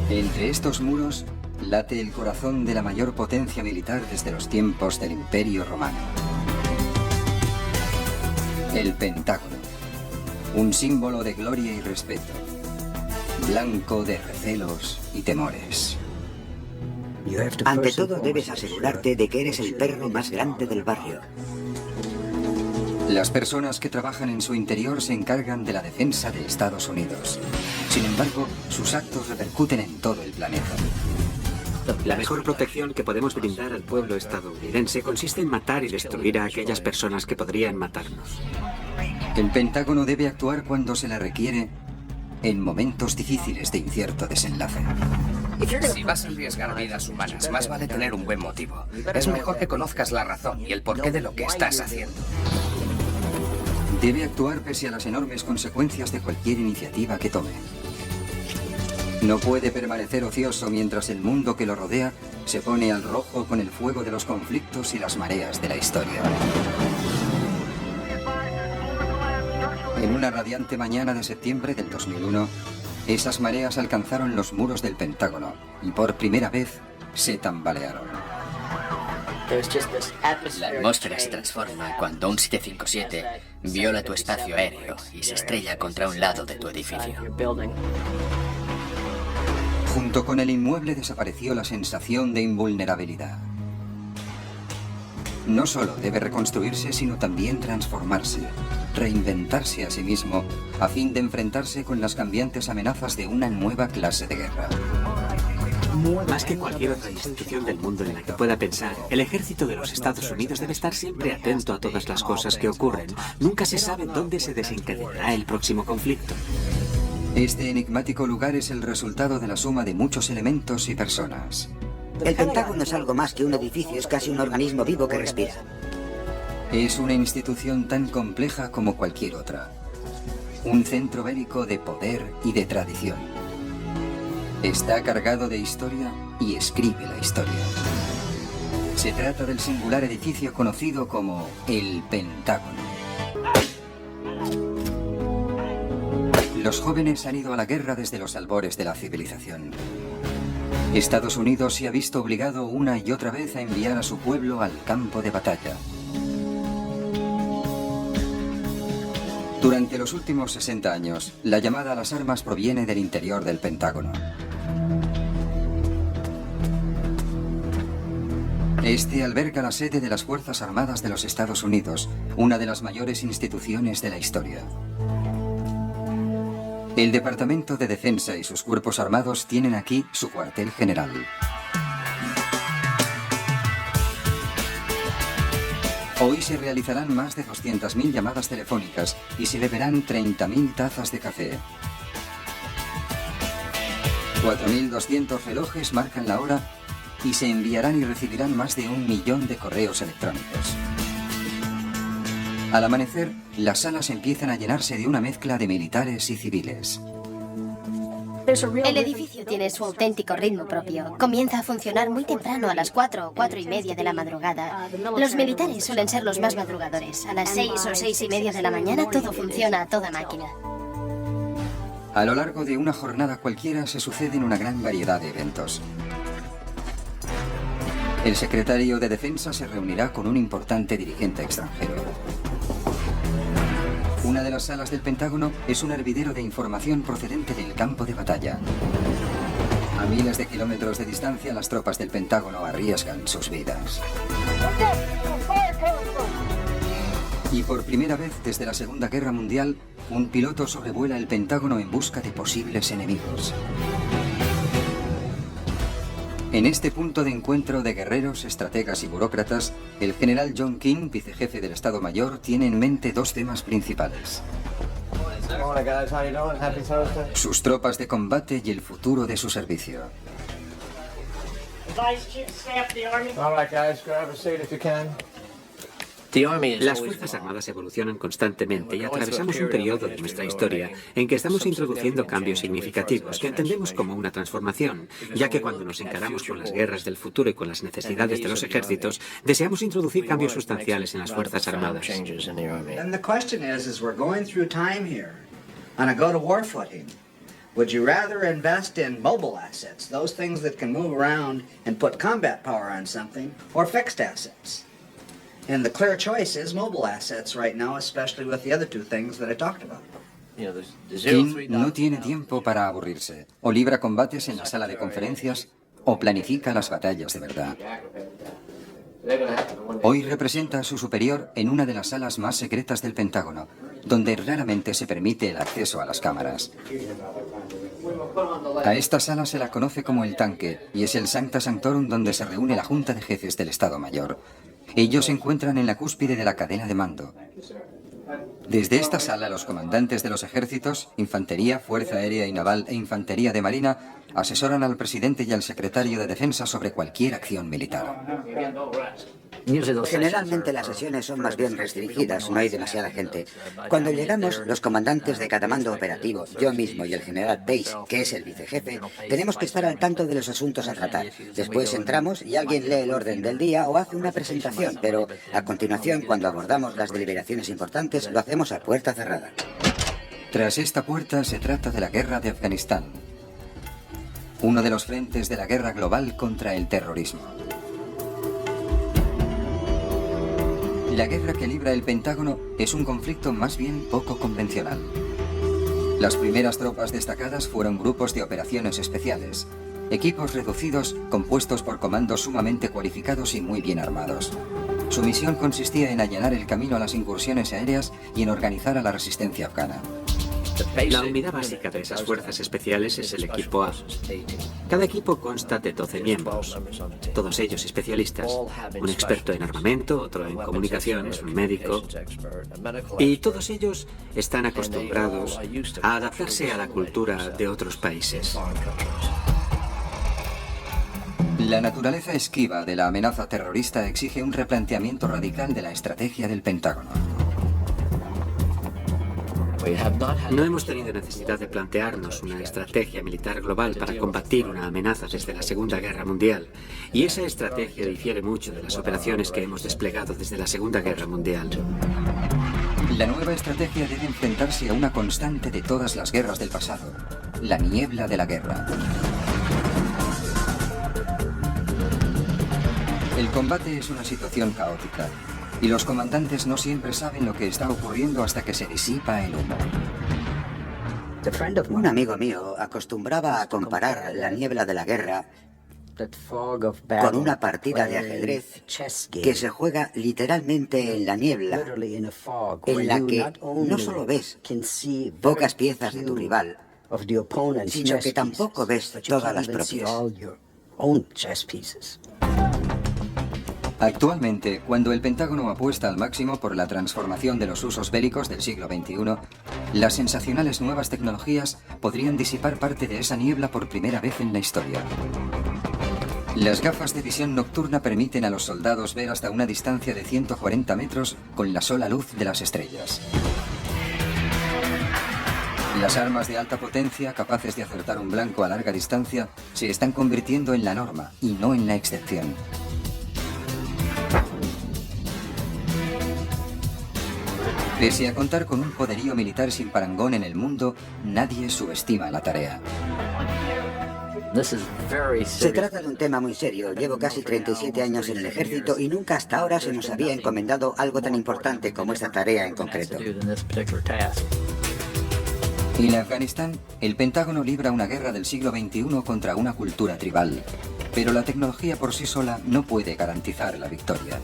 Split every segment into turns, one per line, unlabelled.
Entre estos muros late el corazón de la mayor potencia militar desde los tiempos del Imperio Romano. El Pentágono, un símbolo de gloria y respeto, blanco de recelos y temores.
Ante todo, debes asegurarte de que eres el perro más grande del barrio.
Las personas que trabajan en su interior se encargan de la defensa de Estados Unidos. Sin embargo, sus actos repercuten en todo el planeta.
La mejor protección que podemos brindar al pueblo estadounidense consiste en matar y destruir a aquellas personas que podrían matarnos.
El Pentágono debe actuar cuando se le requiere en momentos difíciles de incierto desenlace.
Si vas a arriesgar vidas humanas, más vale tener un buen motivo. Es mejor que conozcas la razón y el porqué de lo que estás haciendo.
Debe actuar pese a las enormes consecuencias de cualquier iniciativa que tome. No puede permanecer ocioso mientras el mundo que lo rodea se pone al rojo con el fuego de los conflictos y las mareas de la historia. En una radiante mañana de septiembre del 2001, esas mareas alcanzaron los muros del Pentágono y por primera vez se tambalearon.
La atmósfera se transforma cuando un 757 viola tu espacio aéreo y se estrella contra un lado de tu edificio.
Junto con el inmueble desapareció la sensación de invulnerabilidad. No solo debe reconstruirse, sino también transformarse, reinventarse a sí mismo, a fin de enfrentarse con las cambiantes amenazas de una nueva clase de guerra.
Más que cualquier otra institución del mundo en la que pueda pensar, el ejército de los Estados Unidos debe estar siempre atento a todas las cosas que ocurren. Nunca se sabe dónde se desencadenará el próximo conflicto.
Este enigmático lugar es el resultado de la suma de muchos elementos y personas.
El Pentágono es algo más que un edificio, es casi un organismo vivo que respira.
Es una institución tan compleja como cualquier otra. Un centro bélico de poder y de tradición. Está cargado de historia y escribe la historia. Se trata del singular edificio conocido como el Pentágono. Los jóvenes han ido a la guerra desde los albores de la civilización. Estados Unidos se ha visto obligado una y otra vez a enviar a su pueblo al campo de batalla. Durante los últimos 60 años, la llamada a las armas proviene del interior del Pentágono. Este alberga la sede de las Fuerzas Armadas de los Estados Unidos, una de las mayores instituciones de la historia. El Departamento de Defensa y sus cuerpos armados tienen aquí su cuartel general. Hoy se realizarán más de 200.000 llamadas telefónicas y se beberán 30.000 tazas de café. 4.200 relojes marcan la hora y se enviarán y recibirán más de 1 millón de correos electrónicos. Al amanecer, las salas empiezan a llenarse de una mezcla de militares y civiles.
El edificio tiene su auténtico ritmo propio. Comienza a funcionar muy temprano, a las 4 o 4:30 de la madrugada. Los militares suelen ser los más madrugadores. A las 6 o 6:30 de la mañana todo funciona a toda máquina.
A lo largo de una jornada cualquiera se suceden una gran variedad de eventos. El secretario de Defensa se reunirá con un importante dirigente extranjero. Una de las salas del Pentágono es un hervidero de información procedente del campo de batalla. A miles de kilómetros de distancia, las tropas del Pentágono arriesgan sus vidas. Y por primera vez desde la Segunda Guerra Mundial, un piloto sobrevuela el Pentágono en busca de posibles enemigos. En este punto de encuentro de guerreros, estrategas y burócratas, el general John King, vicejefe del Estado Mayor, tiene en mente dos temas principales: sus tropas de combate y el futuro de su servicio.
Las Fuerzas Armadas evolucionan constantemente y atravesamos un periodo de nuestra historia en que estamos introduciendo cambios significativos que entendemos como una transformación, ya que cuando nos encaramos con las guerras del futuro y con las necesidades de los ejércitos, deseamos introducir cambios sustanciales en las Fuerzas Armadas.
Would you rather invest in mobile assets, those things that can move around and put combat power on something, or fixed assets? And the clear choice is mobile assets right now, especially with the other two things that I talked about.
King no tiene tiempo para aburrirse. O libra combates en la sala de conferencias o planifica las batallas de verdad. Hoy representa a su superior en una de las salas más secretas del Pentágono, donde raramente se permite el acceso a las cámaras. A esta sala se la conoce como el tanque y es el Sancta Sanctorum donde se reúne la Junta de Jefes del Estado Mayor. Ellos se encuentran en la cúspide de la cadena de mando. Desde esta sala, los comandantes de los ejércitos, infantería, fuerza aérea y naval e infantería de marina asesoran al presidente y al secretario de defensa sobre cualquier acción militar.
Generalmente las sesiones son más bien restringidas, no hay demasiada gente. Cuando llegamos, los comandantes de cada mando operativo, yo mismo y el general Pace, que es el vicejefe, tenemos que estar al tanto de los asuntos a tratar. Después entramos y alguien lee el orden del día o hace una presentación, pero a continuación, cuando abordamos las deliberaciones importantes, lo hacemos a puerta cerrada.
Tras esta puerta se trata de la guerra de Afganistán, uno de los frentes de la guerra global contra el terrorismo. La guerra que libra el Pentágono es un conflicto más bien poco convencional. Las primeras tropas destacadas fueron grupos de operaciones especiales, equipos reducidos compuestos por comandos sumamente cualificados y muy bien armados. Su misión consistía en allanar el camino a las incursiones aéreas y en organizar a la resistencia afgana.
La unidad básica de esas fuerzas especiales es el equipo A. Cada equipo consta de 12 miembros, todos ellos especialistas. Un experto en armamento, otro en comunicaciones, un médico. Y todos ellos están acostumbrados a adaptarse a la cultura de otros países.
La naturaleza esquiva de la amenaza terrorista exige un replanteamiento radical de la estrategia del Pentágono.
No hemos tenido necesidad de plantearnos una estrategia militar global para combatir una amenaza desde la Segunda Guerra Mundial. Y esa estrategia difiere mucho de las operaciones que hemos desplegado desde la Segunda Guerra Mundial.
La nueva estrategia debe enfrentarse a una constante de todas las guerras del pasado, la niebla de la guerra. El combate es una situación caótica. Y los comandantes no siempre saben lo que está ocurriendo hasta que se disipa el humo.
Un amigo mío acostumbraba a comparar la niebla de la guerra con una partida de ajedrez que se juega literalmente en la niebla, en la que no solo ves pocas piezas de tu rival, sino que tampoco ves todas las propias.
Actualmente, cuando el Pentágono apuesta al máximo por la transformación de los usos bélicos del siglo XXI, las sensacionales nuevas tecnologías podrían disipar parte de esa niebla por primera vez en la historia. Las gafas de visión nocturna permiten a los soldados ver hasta una distancia de 140 metros con la sola luz de las estrellas. Las armas de alta potencia, capaces de acertar un blanco a larga distancia, se están convirtiendo en la norma y no en la excepción. Pese a contar con un poderío militar sin parangón en el mundo, nadie subestima la tarea.
Se trata de un tema muy serio. Llevo casi 37 años en el ejército y nunca hasta ahora se nos había encomendado algo tan importante como esta tarea en concreto.
En Afganistán, el Pentágono libra una guerra del siglo XXI contra una cultura tribal, pero la tecnología por sí sola no puede garantizar la victoria.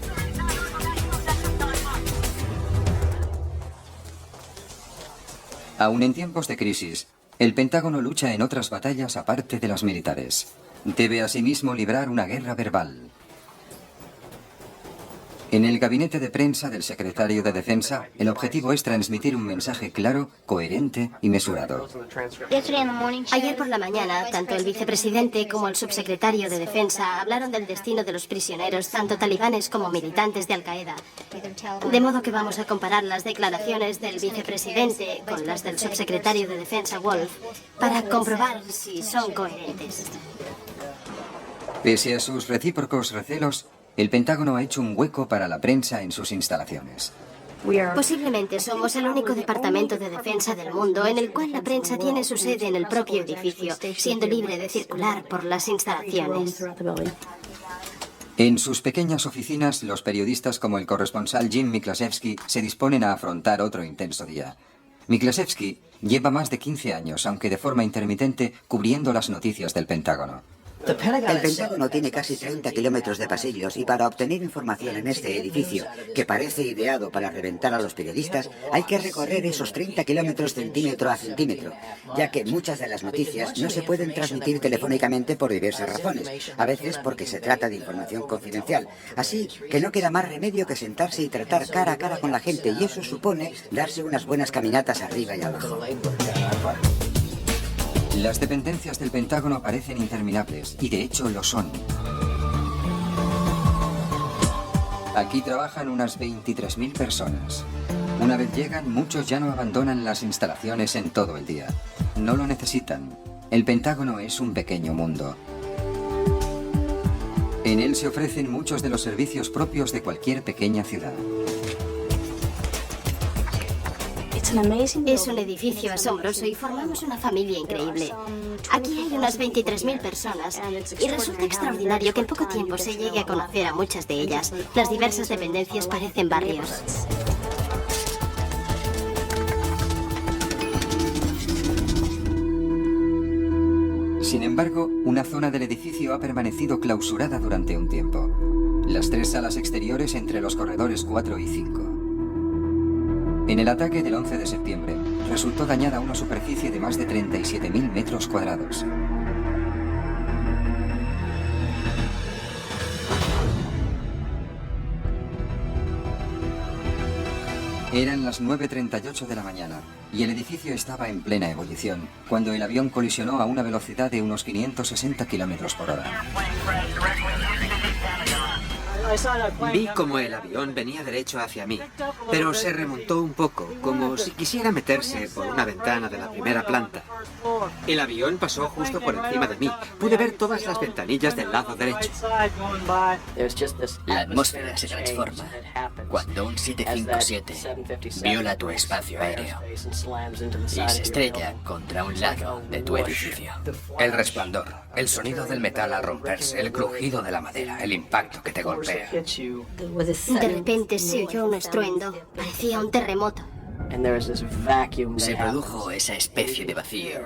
Aún en tiempos de crisis, el Pentágono lucha en otras batallas aparte de las militares. Debe asimismo librar una guerra verbal. En el gabinete de prensa del secretario de Defensa, el objetivo es transmitir un mensaje claro, coherente y mesurado.
Ayer por la mañana, tanto el vicepresidente como el subsecretario de Defensa hablaron del destino de los prisioneros, tanto talibanes como militantes de Al-Qaeda. De modo que vamos a comparar las declaraciones del vicepresidente con las del subsecretario de Defensa, Wolf, para comprobar si son coherentes.
Pese a sus recíprocos recelos, el Pentágono ha hecho un hueco para la prensa en sus instalaciones.
Posiblemente somos el único departamento de defensa del mundo en el cual la prensa tiene su sede en el propio edificio, siendo libre de circular por las instalaciones.
En sus pequeñas oficinas, los periodistas como el corresponsal Jim Miklaszewski se disponen a afrontar otro intenso día. Miklaszewski lleva más de 15 años, aunque de forma intermitente, cubriendo las noticias del Pentágono.
El Pentágono tiene casi 30 kilómetros de pasillos y para obtener información en este edificio, que parece ideado para reventar a los periodistas, hay que recorrer esos 30 kilómetros centímetro a centímetro, ya que muchas de las noticias no se pueden transmitir telefónicamente por diversas razones, a veces porque se trata de información confidencial. Así que no queda más remedio que sentarse y tratar cara a cara con la gente, y eso supone darse unas buenas caminatas arriba y abajo.
Las dependencias del Pentágono parecen interminables, y de hecho lo son. Aquí trabajan unas 23.000 personas. Una vez llegan, muchos ya no abandonan las instalaciones en todo el día. No lo necesitan. El Pentágono es un pequeño mundo. En él se ofrecen muchos de los servicios propios de cualquier pequeña ciudad.
Es un edificio asombroso y formamos una familia increíble. Aquí hay unas 23.000 personas y resulta extraordinario que en poco tiempo se llegue a conocer a muchas de ellas. Las diversas dependencias parecen barrios.
Sin embargo, una zona del edificio ha permanecido clausurada durante un tiempo. Las 3 salas exteriores entre los corredores 4 y 5. En el ataque del 11 de septiembre, resultó dañada una superficie de más de 37.000 metros cuadrados. Eran las 9:38 de la mañana y el edificio estaba en plena ebullición cuando el avión colisionó a una velocidad de unos 560 kilómetros por hora.
Vi como el avión venía derecho hacia mí, pero se remontó un poco, como si quisiera meterse por una ventana de la primera planta. El avión pasó justo por encima de mí. Pude ver todas las ventanillas del lado derecho.
La atmósfera se transforma cuando un 757 viola tu espacio aéreo y se estrella contra un lado de tu edificio.
El resplandor, el sonido del metal al romperse, el crujido de la madera, el impacto que te golpea.
De repente se oyó un estruendo. Parecía un terremoto.
Se produjo esa especie de vacío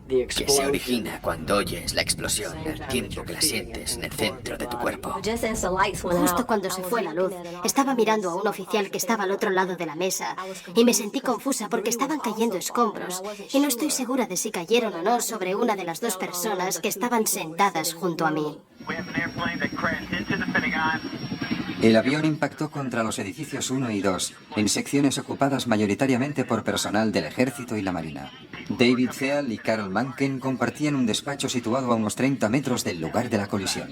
que se origina cuando oyes la explosión al tiempo que la sientes en el centro de tu cuerpo.
Justo cuando se fue la luz, estaba mirando a un oficial que estaba al otro lado de la mesa y me sentí confusa porque estaban cayendo escombros y no estoy segura de si cayeron o no sobre una de las 2 personas que estaban sentadas junto a mí.
El avión impactó contra los edificios 1 y 2, en secciones ocupadas mayoritariamente por personal del Ejército y la Marina. David Zeal y Carol Manken compartían un despacho situado a unos 30 metros del lugar de la colisión.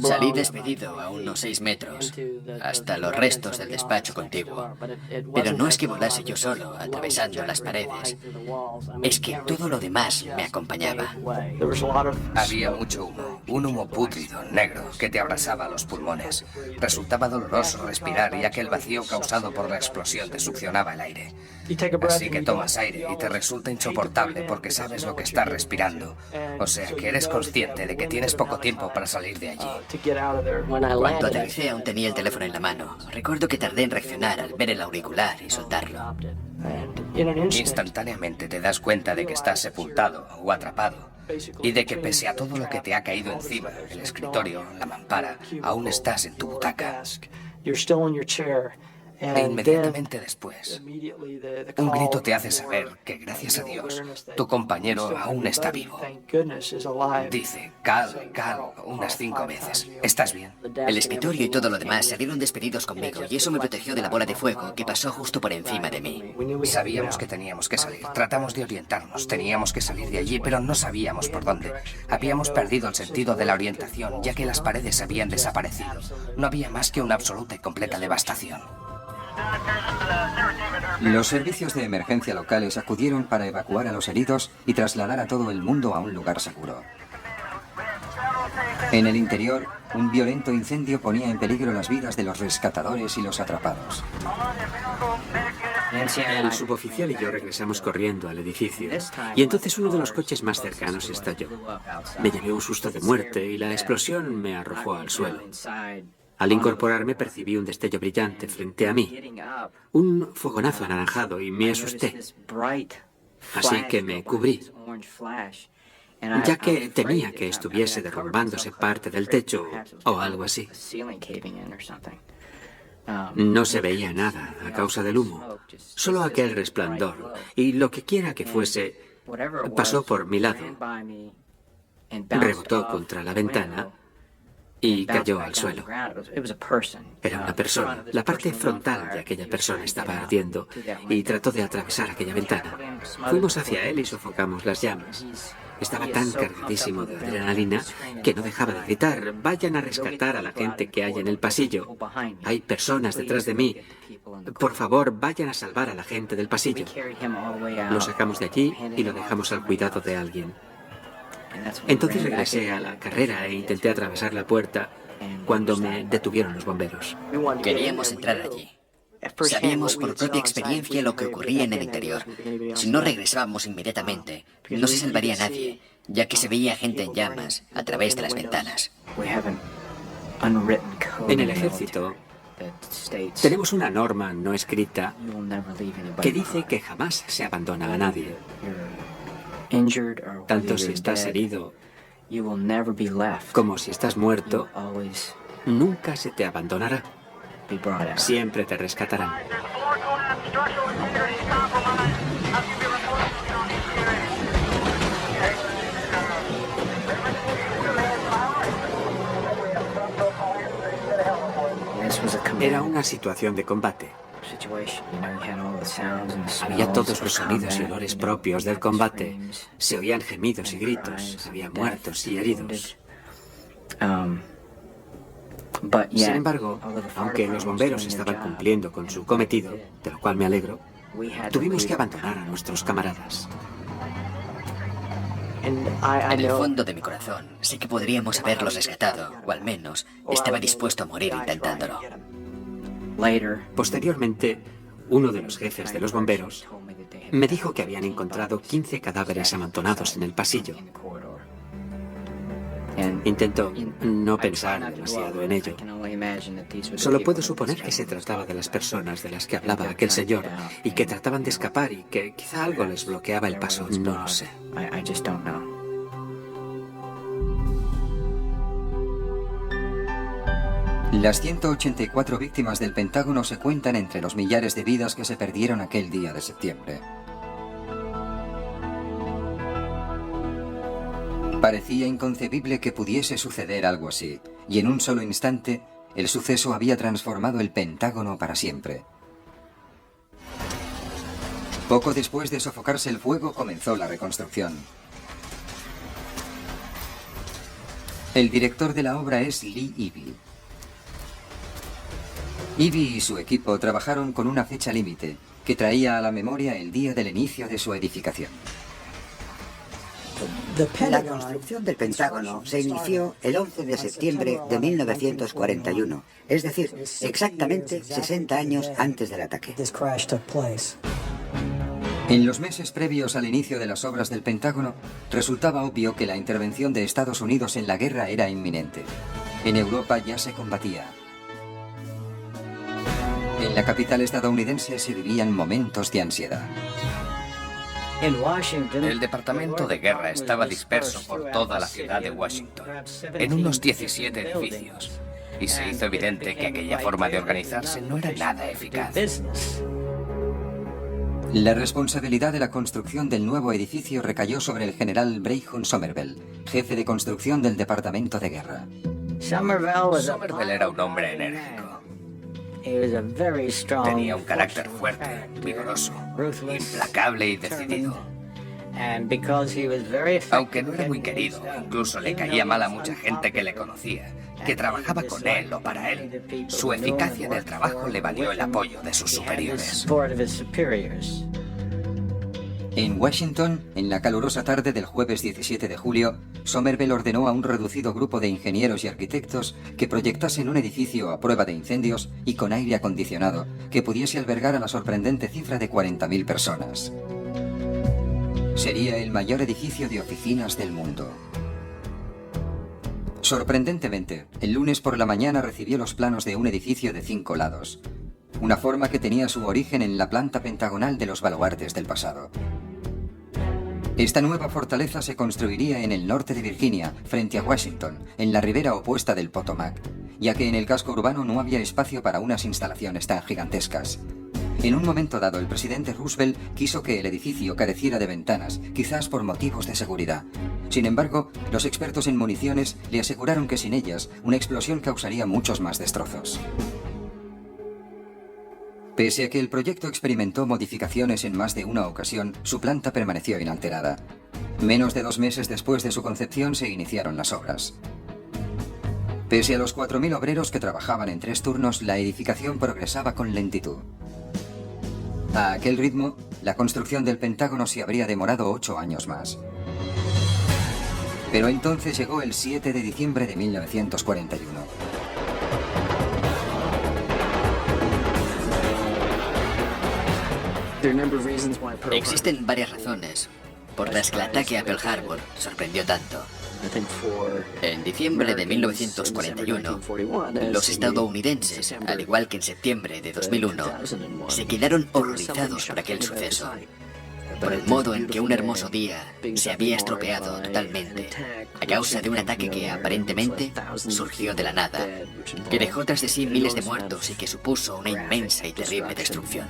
Salí despedido a unos 6 metros, hasta los restos del despacho contiguo. Pero no es que volase yo solo, atravesando las paredes. Es que todo lo demás me acompañaba.
Había mucho humo, un humo pútrido, negro, que te abrasaba los pulmones. Resultaba doloroso respirar y aquel vacío causado por la explosión te succionaba el aire. Así que tomas aire y te resulta insoportable porque sabes lo que estás respirando. O sea que eres consciente de que tienes poco tiempo para salir de allí.
Cuando aterricé aún tenía el teléfono en la mano. Recuerdo que tardé en reaccionar al ver el auricular y soltarlo.
Instantáneamente te das cuenta de que estás sepultado o atrapado. Y de que pese a todo lo que te ha caído encima, el escritorio, la mampara, aún estás en tu butaca. E inmediatamente después, un grito te hace saber que, gracias a Dios, tu compañero aún está vivo. Dice, Cal, unas 5 veces. ¿Estás bien?
El escritorio y todo lo demás salieron despedidos conmigo y eso me protegió de la bola de fuego que pasó justo por encima de mí.
Sabíamos que teníamos que salir. Tratamos de orientarnos. Teníamos que salir de allí, pero no sabíamos por dónde. Habíamos perdido el sentido de la orientación, ya que las paredes habían desaparecido. No había más que una absoluta y completa devastación.
Los servicios de emergencia locales acudieron para evacuar a los heridos y trasladar a todo el mundo a un lugar seguro. En el interior, un violento incendio ponía en peligro las vidas de los rescatadores y los atrapados.
El suboficial y yo regresamos corriendo al edificio, y entonces uno de los coches más cercanos estalló. Me llevé un susto de muerte y la explosión me arrojó al suelo. Al incorporarme percibí un destello brillante frente a mí, un fogonazo anaranjado, y me asusté. Así que me cubrí, ya que temía que estuviese derrumbándose parte del techo o algo así. No se veía nada a causa del humo, solo aquel resplandor, y lo que quiera que fuese, pasó por mi lado, rebotó contra la ventana y cayó al suelo. Era una persona. La parte frontal de aquella persona estaba ardiendo y trató de atravesar aquella ventana. Fuimos hacia él y sofocamos las llamas. Estaba tan cargadísimo de adrenalina que no dejaba de gritar: vayan a rescatar a la gente que hay en el pasillo. Hay personas detrás de mí. Por favor, vayan a salvar a la gente del pasillo. Lo sacamos de allí y lo dejamos al cuidado de alguien. Entonces regresé a la carrera e intenté atravesar la puerta cuando me detuvieron los bomberos.
Queríamos entrar allí. Sabíamos por propia experiencia lo que ocurría en el interior. Si no regresábamos inmediatamente, no se salvaría nadie, ya que se veía gente en llamas a través de las ventanas.
En el ejército tenemos una norma no escrita que dice que jamás se abandona a nadie. Tanto si estás herido como si estás muerto, nunca se te abandonará. Siempre te rescatarán. Era una situación de combate. Había todos los sonidos y olores propios del combate. Se oían gemidos y gritos. Había muertos y heridos. Sin embargo, aunque los bomberos estaban cumpliendo con su cometido, de lo cual me alegro, tuvimos que abandonar a nuestros camaradas.
En el fondo de mi corazón, sé que podríamos haberlos rescatado, o al menos estaba dispuesto a morir intentándolo.
Posteriormente, uno de los jefes de los bomberos me dijo que habían encontrado 15 cadáveres amontonados en el pasillo. Intento no pensar demasiado en ello. Solo puedo suponer que se trataba de las personas de las que hablaba aquel señor y que trataban de escapar y que quizá algo les bloqueaba el paso. No lo sé.
Las 184 víctimas del Pentágono se cuentan entre los millares de vidas que se perdieron aquel día de septiembre. Parecía inconcebible que pudiese suceder algo así, y en un solo instante, el suceso había transformado el Pentágono para siempre. Poco después de sofocarse el fuego, comenzó la reconstrucción. El director de la obra es Lee Ivey. Ivey y su equipo trabajaron con una fecha límite, que traía a la memoria el día del inicio de su edificación.
La construcción del Pentágono se inició el 11 de septiembre de 1941, es decir, exactamente 60 años antes del ataque.
En los meses previos al inicio de las obras del Pentágono, resultaba obvio que la intervención de Estados Unidos en la guerra era inminente. En Europa ya se combatía. En la capital estadounidense se vivían momentos de ansiedad.
El Departamento de Guerra estaba disperso por toda la ciudad de Washington, en unos 17 edificios, y se hizo evidente que aquella forma de organizarse no era nada eficaz.
La responsabilidad de la construcción del nuevo edificio recayó sobre el general Brayhun Somervell, jefe de construcción del Departamento de Guerra.
Somervell era un hombre enérgico. Tenía un carácter fuerte, vigoroso, implacable y decidido. Aunque no era muy querido, incluso le caía mal a mucha gente que le conocía, que trabajaba con él o para él. Su eficacia en el trabajo le valió el apoyo de sus superiores.
En Washington, en la calurosa tarde del jueves 17 de julio, Somerville ordenó a un reducido grupo de ingenieros y arquitectos que proyectasen un edificio a prueba de incendios y con aire acondicionado que pudiese albergar a la sorprendente cifra de 40.000 personas. Sería el mayor edificio de oficinas del mundo. Sorprendentemente, el lunes por la mañana recibió los planos de un edificio de 5 lados, una forma que tenía su origen en la planta pentagonal de los baluartes del pasado. Esta nueva fortaleza se construiría en el norte de Virginia, frente a Washington, en la ribera opuesta del Potomac, ya que en el casco urbano no había espacio para unas instalaciones tan gigantescas. En un momento dado, el presidente Roosevelt quiso que el edificio careciera de ventanas, quizás por motivos de seguridad. Sin embargo, los expertos en municiones le aseguraron que sin ellas, una explosión causaría muchos más destrozos. Pese a que el proyecto experimentó modificaciones en más de una ocasión, su planta permaneció inalterada. Menos de 2 meses después de su concepción se iniciaron las obras. Pese a los 4.000 obreros que trabajaban en 3 turnos, la edificación progresaba con lentitud. A aquel ritmo, la construcción del Pentágono se habría demorado 8 años más. Pero entonces llegó el 7 de diciembre de 1941.
Existen varias razones por las que el ataque a Pearl Harbor sorprendió tanto. En diciembre de 1941, los estadounidenses, al igual que en septiembre de 2001, se quedaron horrorizados por aquel suceso, por el modo en que un hermoso día se había estropeado totalmente a causa de un ataque que aparentemente surgió de la nada, que dejó tras de sí miles de muertos y que supuso una inmensa y terrible destrucción.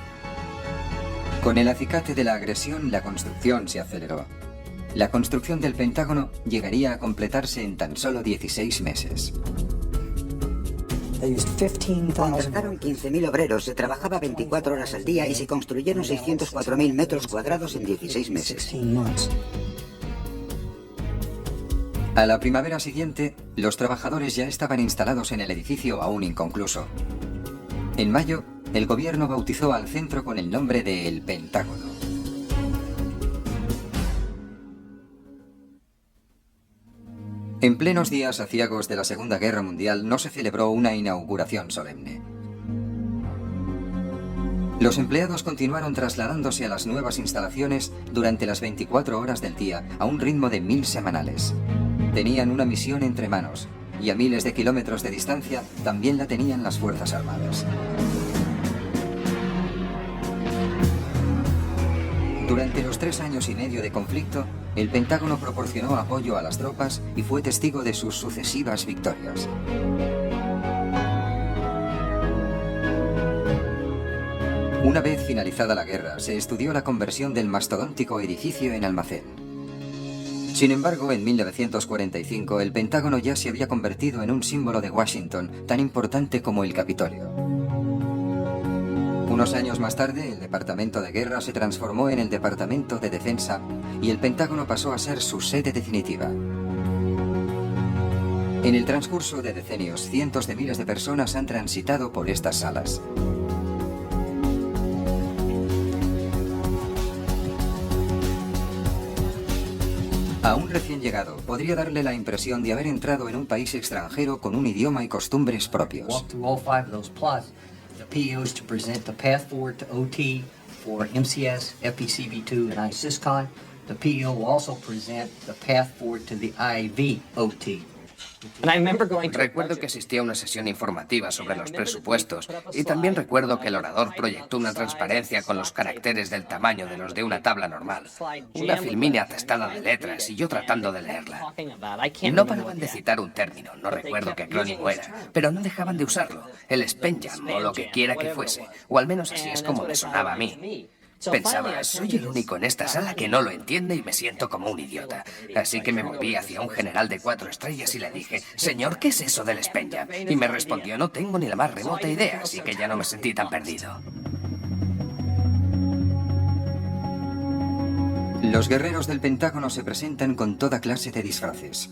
Con el acicate de la agresión, la construcción se aceleró. La construcción del Pentágono llegaría a completarse en tan solo 16 meses.
Contrataron 15.000 obreros, se trabajaba 24 horas al día y se construyeron 604.000 metros cuadrados en 16 meses.
A la primavera siguiente, los trabajadores ya estaban instalados en el edificio aún inconcluso. En mayo, el gobierno bautizó al centro con el nombre de El Pentágono. En plenos días aciagos de la Segunda Guerra Mundial no se celebró una inauguración solemne. Los empleados continuaron trasladándose a las nuevas instalaciones durante las 24 horas del día a un ritmo de 1000 semanales. Tenían una misión entre manos y a miles de kilómetros de distancia también la tenían las Fuerzas Armadas. Durante los 3 años y medio de conflicto, el Pentágono proporcionó apoyo a las tropas y fue testigo de sus sucesivas victorias. Una vez finalizada la guerra, se estudió la conversión del mastodóntico edificio en almacén. Sin embargo, en 1945, el Pentágono ya se había convertido en un símbolo de Washington, tan importante como el Capitolio. Unos años más tarde, el Departamento de Guerra se transformó en el Departamento de Defensa y el Pentágono pasó a ser su sede definitiva. En el transcurso de decenios, cientos de miles de personas han transitado por estas salas. A un recién llegado, podría darle la impresión de haber entrado en un país extranjero con un idioma y costumbres propios.
POs to present the path forward to OT for MCS, FPCV2, and ISISCON. The PO will also present the path forward to the IV OT.
Recuerdo que asistí a una sesión informativa sobre los presupuestos y también recuerdo que el orador proyectó una transparencia con los caracteres del tamaño de los de una tabla normal. Una filmina atestada de letras y yo tratando de leerla. No paraban de citar un término, no recuerdo qué acrónimo era, pero no dejaban de usarlo. El Spenjam o lo que quiera que fuese, o al menos así es como me sonaba a mí. Pensaba, soy el único en esta sala que no lo entiende y me siento como un idiota. Así que me moví hacia un general de 4 estrellas y le dije, señor, ¿qué es eso del Spenjam? Y me respondió, no tengo ni la más remota idea, así que ya no me sentí tan perdido.
Los guerreros del Pentágono se presentan con toda clase de disfraces.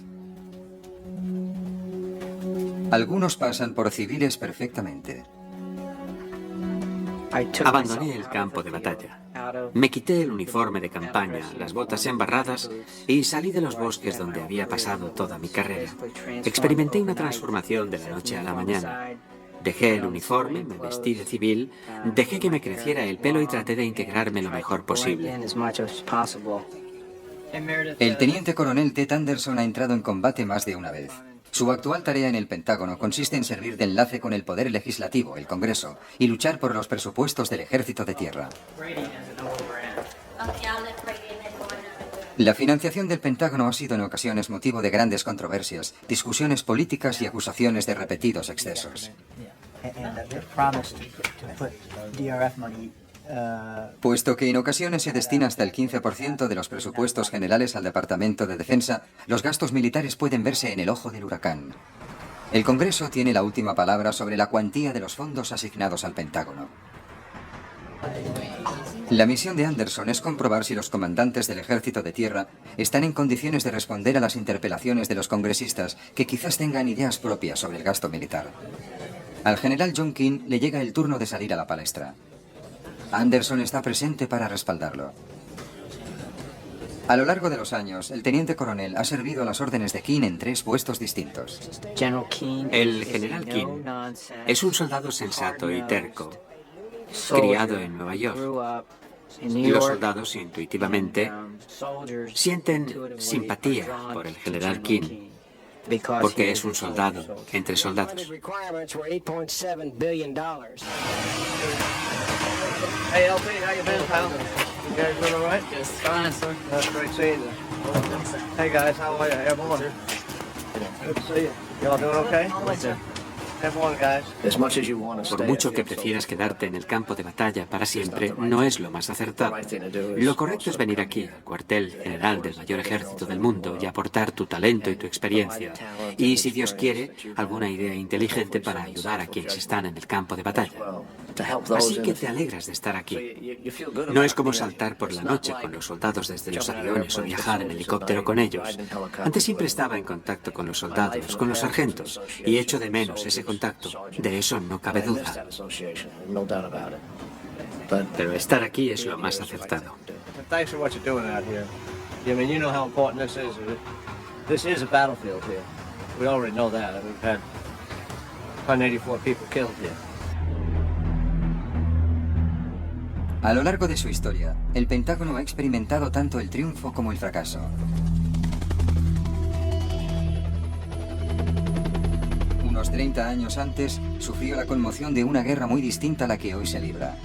Algunos pasan por civiles perfectamente.
Abandoné el campo de batalla. Me quité el uniforme de campaña, las botas embarradas y salí de los bosques donde había pasado toda mi carrera. Experimenté una transformación de la noche a la mañana. Dejé el uniforme, me vestí de civil, dejé que me creciera el pelo y traté de integrarme lo mejor posible.
El teniente coronel Ted Anderson ha entrado en combate más de una vez. Su actual tarea en el Pentágono consiste en servir de enlace con el poder legislativo, el Congreso, y luchar por los presupuestos del Ejército de Tierra. La financiación del Pentágono ha sido en ocasiones motivo de grandes controversias, discusiones políticas y acusaciones de repetidos excesos. Puesto que en ocasiones se destina hasta el 15% de los presupuestos generales al Departamento de Defensa, los gastos militares pueden verse en el ojo del huracán. El Congreso tiene la última palabra sobre la cuantía de los fondos asignados al Pentágono. La misión de Anderson es comprobar si los comandantes del Ejército de Tierra están en condiciones de responder a las interpelaciones de los congresistas que quizás tengan ideas propias sobre el gasto militar. Al general John King le llega el turno de salir a la palestra. Anderson está presente para respaldarlo. A lo largo de los años, el teniente coronel ha servido a las órdenes de King en 3 puestos distintos.
El general King es un soldado sensato y terco, criado en Nueva York. Los soldados intuitivamente sienten simpatía por el general King, porque es un soldado entre soldados.
Hey, LP, how you been, pal? You guys doing all right? Just fine, sir. That's great seeing you. Hey, guys, how are you? Everyone? Good to see you. Y'all doing okay? Yes, sir. Everyone, guys. As much as you want to stay.
Por mucho que prefieras quedarte en el campo de batalla para siempre, no es lo más acertado. Lo correcto es venir aquí, al cuartel general del mayor ejército del mundo, y aportar tu talento y tu experiencia. Y, si Dios quiere, alguna idea inteligente para ayudar a quienes están en el campo de batalla. Así que te alegras de estar aquí. No es como saltar por la noche con los soldados desde los aviones o viajar en helicóptero con ellos. Antes siempre estaba en contacto con los soldados, con los sargentos, y echo de menos ese contacto. De eso no cabe duda. Pero estar aquí es lo más acertado.
Thanks for what you're doing out here. I mean, you know how important this is. This is a battlefield here. We already know that. We've had 184 people killed here.
A lo largo de su historia, el Pentágono ha experimentado tanto el triunfo como el fracaso. Unos 30 años antes, sufrió la conmoción de una guerra muy distinta a la que hoy se libra.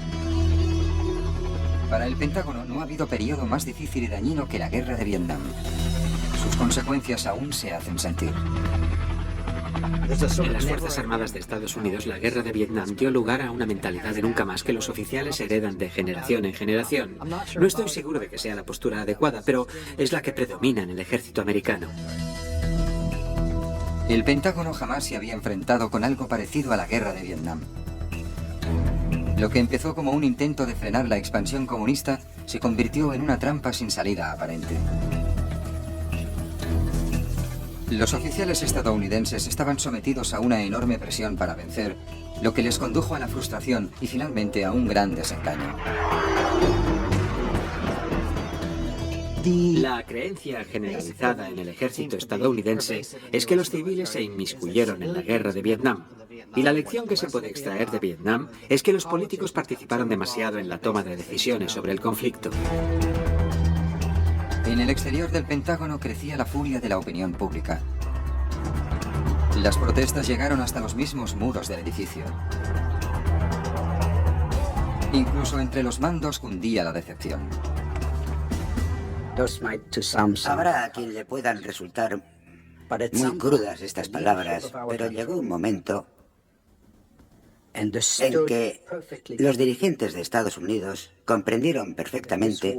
Para el Pentágono no ha habido periodo más difícil y dañino que la guerra de Vietnam. Sus consecuencias aún se hacen sentir.
En las Fuerzas Armadas de Estados Unidos, la guerra de Vietnam dio lugar a una mentalidad de nunca más que los oficiales heredan de generación en generación. No estoy seguro de que sea la postura adecuada, pero es la que predomina en el ejército americano.
El Pentágono jamás se había enfrentado con algo parecido a la guerra de Vietnam. Lo que empezó como un intento de frenar la expansión comunista se convirtió en una trampa sin salida aparente. Los oficiales estadounidenses estaban sometidos a una enorme presión para vencer, lo que les condujo a la frustración y finalmente a un gran desengaño.
La creencia generalizada en el ejército estadounidense es que los civiles se inmiscuyeron en la guerra de Vietnam. Y la lección que se puede extraer de Vietnam es que los políticos participaron demasiado en la toma de decisiones sobre el conflicto.
En el exterior del Pentágono crecía la furia de la opinión pública. Las protestas llegaron hasta los mismos muros del edificio. Incluso entre los mandos cundía la decepción.
Habrá a quien le puedan resultar muy crudas estas palabras, pero llegó un momento en que los dirigentes de Estados Unidos comprendieron perfectamente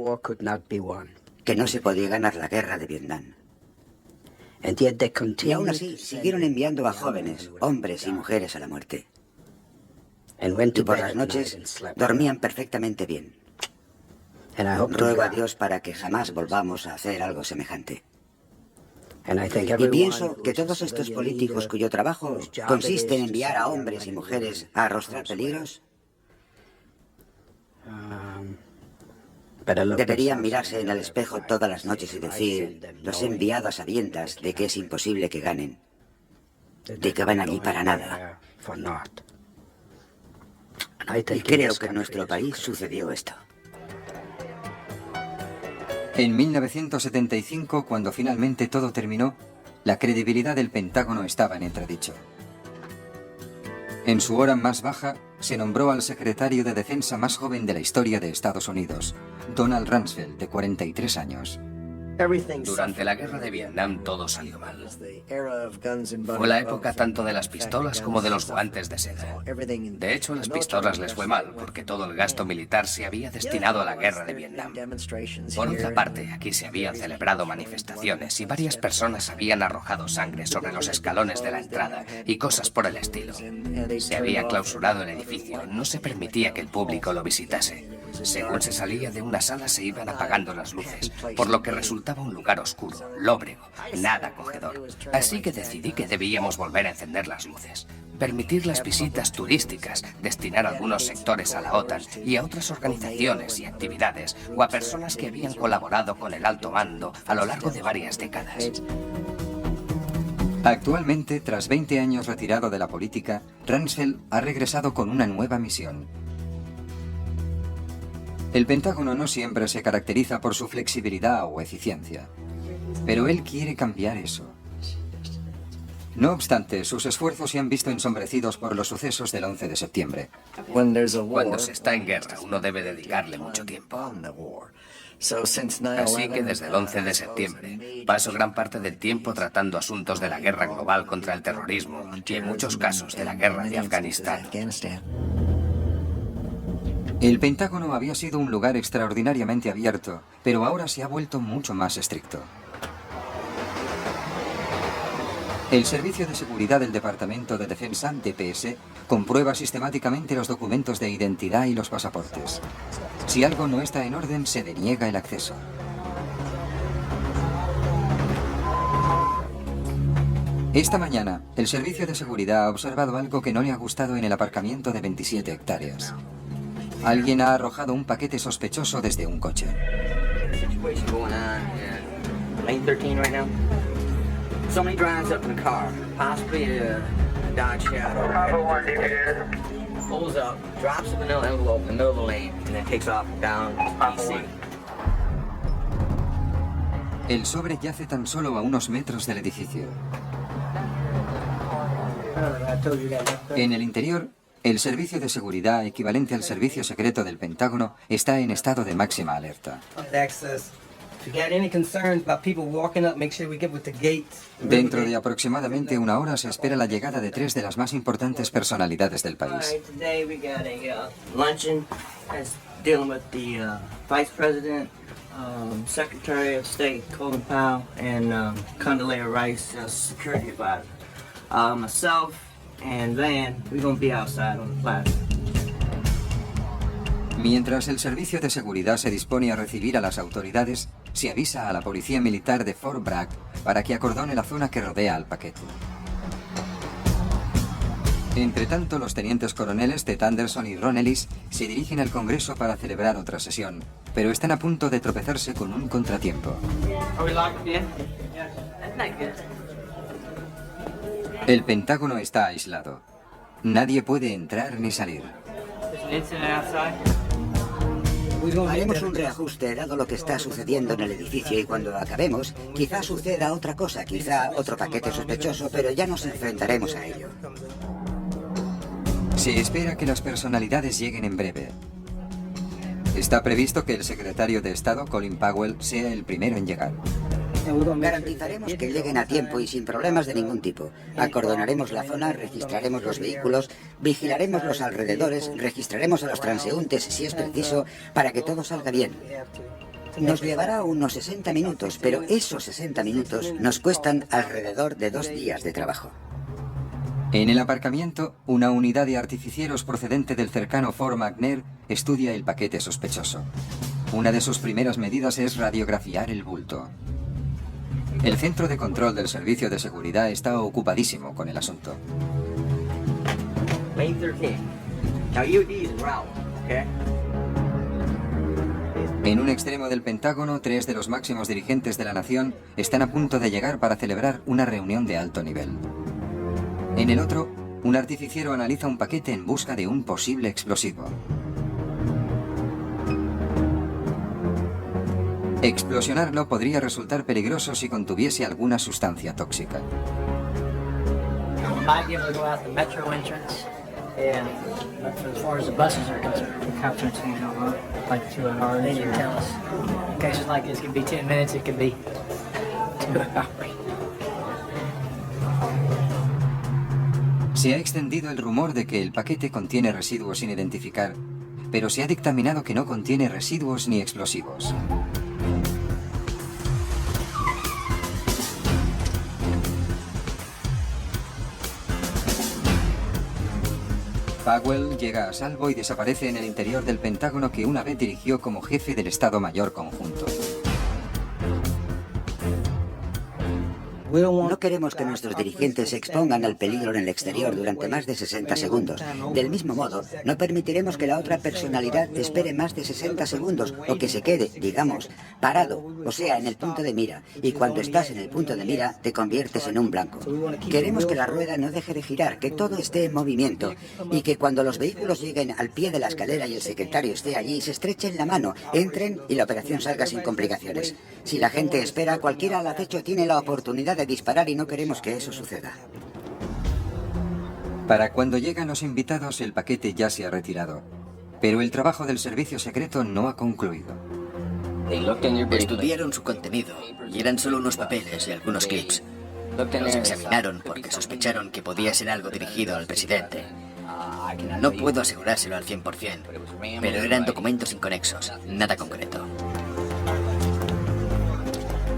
que no se podía ganar la guerra de Vietnam. Y aún así siguieron enviando a jóvenes, hombres y mujeres a la muerte. Y por las noches dormían perfectamente bien. Ruego a Dios para que jamás volvamos a hacer algo semejante. Y pienso que todos estos políticos cuyo trabajo consiste en enviar a hombres y mujeres a arrostrar peligros, Deberían mirarse en el espejo todas las noches y decir, los he enviado a sabiendas de que es imposible que ganen, de que van allí para nada. Y creo que en nuestro país sucedió esto.
En 1975, cuando finalmente todo terminó, la credibilidad del Pentágono estaba en entredicho. En su hora más baja, se nombró al secretario de Defensa más joven de la historia de Estados Unidos, Donald Rumsfeld, de 43 años.
Durante la guerra de Vietnam todo salió mal. Fue la época tanto de las pistolas como de los guantes de seda. De hecho, a las pistolas les fue mal porque todo el gasto militar se había destinado a la guerra de Vietnam. Por otra parte, aquí se habían celebrado manifestaciones y varias personas habían arrojado sangre sobre los escalones de la entrada y cosas por el estilo. Se había clausurado el edificio, no se permitía que el público lo visitase. Según se salía de una sala se iban apagando las luces, por lo que resultaba un lugar oscuro, lóbrego, nada acogedor. Así que decidí que debíamos volver a encender las luces, permitir las visitas turísticas, destinar algunos sectores a la OTAN y a otras organizaciones y actividades, o a personas que habían colaborado con el alto mando a lo largo de varias décadas.
Actualmente, tras 20 años retirado de la política, Rumsfeld ha regresado con una nueva misión. El Pentágono no siempre se caracteriza por su flexibilidad o eficiencia, pero él quiere cambiar eso. No obstante, sus esfuerzos se han visto ensombrecidos por los sucesos del 11 de septiembre.
Cuando se está en guerra, uno debe dedicarle mucho tiempo. Así que desde el 11 de septiembre paso gran parte del tiempo tratando asuntos de la guerra global contra el terrorismo y en muchos casos de la guerra de Afganistán.
El Pentágono había sido un lugar extraordinariamente abierto, pero ahora se ha vuelto mucho más estricto. El Servicio de Seguridad del Departamento de Defensa, DPS, comprueba sistemáticamente los documentos de identidad y los pasaportes. Si algo no está en orden, se deniega el acceso. Esta mañana, el Servicio de Seguridad ha observado algo que no le ha gustado en el aparcamiento de 27 hectáreas. Alguien ha arrojado un paquete sospechoso desde un coche. El sobre yace tan solo a unos metros del edificio. En el interior, el servicio de seguridad, equivalente al servicio secreto del Pentágono, está en estado de máxima alerta. Dentro de aproximadamente una hora se espera la llegada de 3 de las más importantes personalidades del país.
Secretary of State Colin Powell and Condoleezza Rice, security advisor. Myself and Van, we're going to be outside on the plaza.
Mientras el servicio de seguridad se dispone a recibir a las autoridades, se avisa a la policía militar de Fort Bragg para que acordone la zona que rodea al paquete. Entre tanto, los tenientes coroneles Ted Anderson y Ron Ellis se dirigen al Congreso para celebrar otra sesión, pero están a punto de tropezarse con un contratiempo. El Pentágono está aislado. Nadie puede entrar ni salir.
Haremos un reajuste dado lo que está sucediendo en el edificio y cuando acabemos, quizá suceda otra cosa, quizá otro paquete sospechoso, pero ya nos enfrentaremos a ello.
Se espera que las personalidades lleguen en breve. Está previsto que el secretario de Estado, Colin Powell, sea el primero en llegar.
Garantizaremos que lleguen a tiempo y sin problemas de ningún tipo. Acordonaremos la zona, registraremos los vehículos, vigilaremos los alrededores, registraremos a los transeúntes si es preciso, para que todo salga bien. Nos llevará unos 60 minutos, pero esos 60 minutos nos cuestan alrededor de 2 días de trabajo.
En el aparcamiento, una unidad de artificieros procedente del cercano Fort McNair estudia el paquete sospechoso. Una de sus primeras medidas es radiografiar el bulto. El centro de control del servicio de seguridad está ocupadísimo con el asunto.
May 13. Now EOD is in route, okay?
En un extremo del Pentágono, 3 de los máximos dirigentes de la nación están a punto de llegar para celebrar una reunión de alto nivel. En el otro, un artificiero analiza un paquete en busca de un posible explosivo. Explosionarlo podría resultar peligroso si contuviese alguna sustancia tóxica. Se ha extendido el rumor de que el paquete contiene residuos sin identificar, pero se ha dictaminado que no contiene residuos ni explosivos. Powell llega a salvo y desaparece en el interior del Pentágono que una vez dirigió como jefe del Estado Mayor Conjunto.
No queremos que nuestros dirigentes se expongan al peligro en el exterior durante más de 60 segundos. Del mismo modo, no permitiremos que la otra personalidad espere más de 60 segundos o que se quede, digamos, parado, o sea, en el punto de mira. Y cuando estás en el punto de mira, te conviertes en un blanco. Queremos que la rueda no deje de girar, que todo esté en movimiento y que cuando los vehículos lleguen al pie de la escalera y el secretario esté allí, se estrechen la mano, entren y la operación salga sin complicaciones. Si la gente espera, cualquiera al acecho tiene la oportunidad de disparar y no queremos que eso suceda.
Para cuando llegan los invitados, el paquete ya se ha retirado. Pero el trabajo del servicio secreto no ha concluido.
Estudiaron su contenido y eran solo unos papeles y algunos clips. Los examinaron porque sospecharon que podía ser algo dirigido al presidente. No puedo asegurárselo al 100%, pero eran documentos inconexos, nada concreto.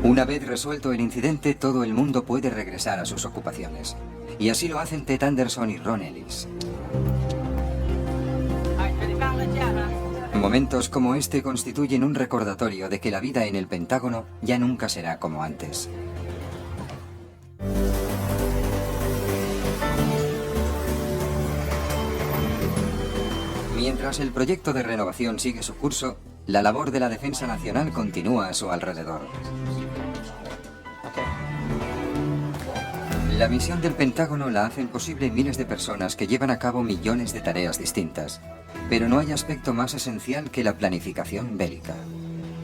Una vez resuelto el incidente, todo el mundo puede regresar a sus ocupaciones. Y así lo hacen Ted Anderson y Ron Ellis. Momentos como este constituyen un recordatorio de que la vida en el Pentágono ya nunca será como antes. Mientras el proyecto de renovación sigue su curso, la labor de la defensa nacional continúa a su alrededor. La misión del Pentágono la hacen posible miles de personas que llevan a cabo millones de tareas distintas. Pero no hay aspecto más esencial que la planificación bélica.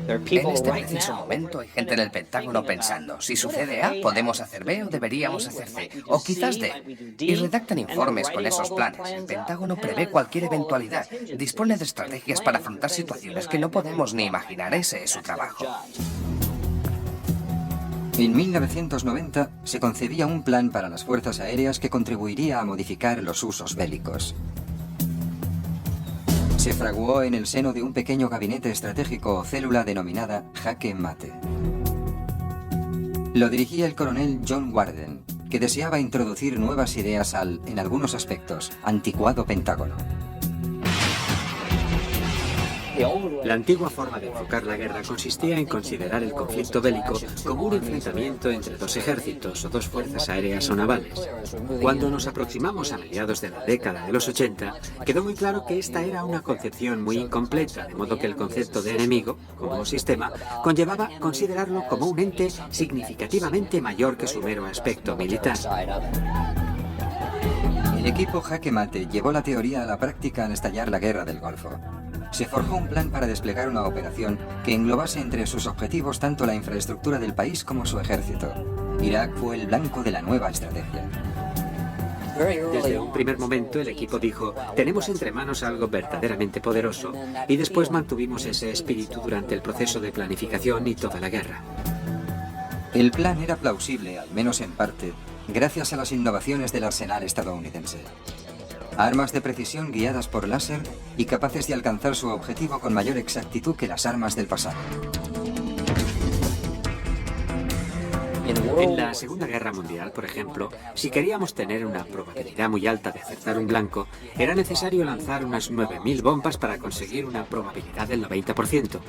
En este preciso momento hay gente en el Pentágono pensando, si sucede A, podemos hacer B o deberíamos hacer C, o quizás D. Y redactan informes con esos planes. El Pentágono prevé cualquier eventualidad, dispone de estrategias para afrontar situaciones que no podemos ni imaginar. Ese es su trabajo.
En 1990 se concebía un plan para las fuerzas aéreas que contribuiría a modificar los usos bélicos. Se fraguó en el seno de un pequeño gabinete estratégico o célula denominada Jaque Mate. Lo dirigía el coronel John Warden, que deseaba introducir nuevas ideas al, en algunos aspectos, anticuado Pentágono.
La antigua forma de enfocar la guerra consistía en considerar el conflicto bélico como un enfrentamiento entre dos ejércitos o dos fuerzas aéreas o navales. Cuando nos aproximamos a mediados de la década de los 80, quedó muy claro que esta era una concepción muy incompleta, de modo que el concepto de enemigo, como sistema, conllevaba considerarlo como un ente significativamente mayor que su mero aspecto militar.
El equipo Jaque Mate llevó la teoría a la práctica al estallar la Guerra del Golfo. Se forjó un plan para desplegar una operación que englobase entre sus objetivos tanto la infraestructura del país como su ejército. Irak fue el blanco de la nueva estrategia.
Desde un primer momento el equipo dijo, tenemos entre manos algo verdaderamente poderoso, y después mantuvimos ese espíritu durante el proceso de planificación y toda la guerra.
El plan era plausible, al menos en parte, gracias a las innovaciones del arsenal estadounidense. Armas de precisión guiadas por láser y capaces de alcanzar su objetivo con mayor exactitud que las armas del pasado.
En la Segunda Guerra Mundial, por ejemplo, si queríamos tener una probabilidad muy alta de acertar un blanco, era necesario lanzar unas 9.000 bombas para conseguir una probabilidad del 90%.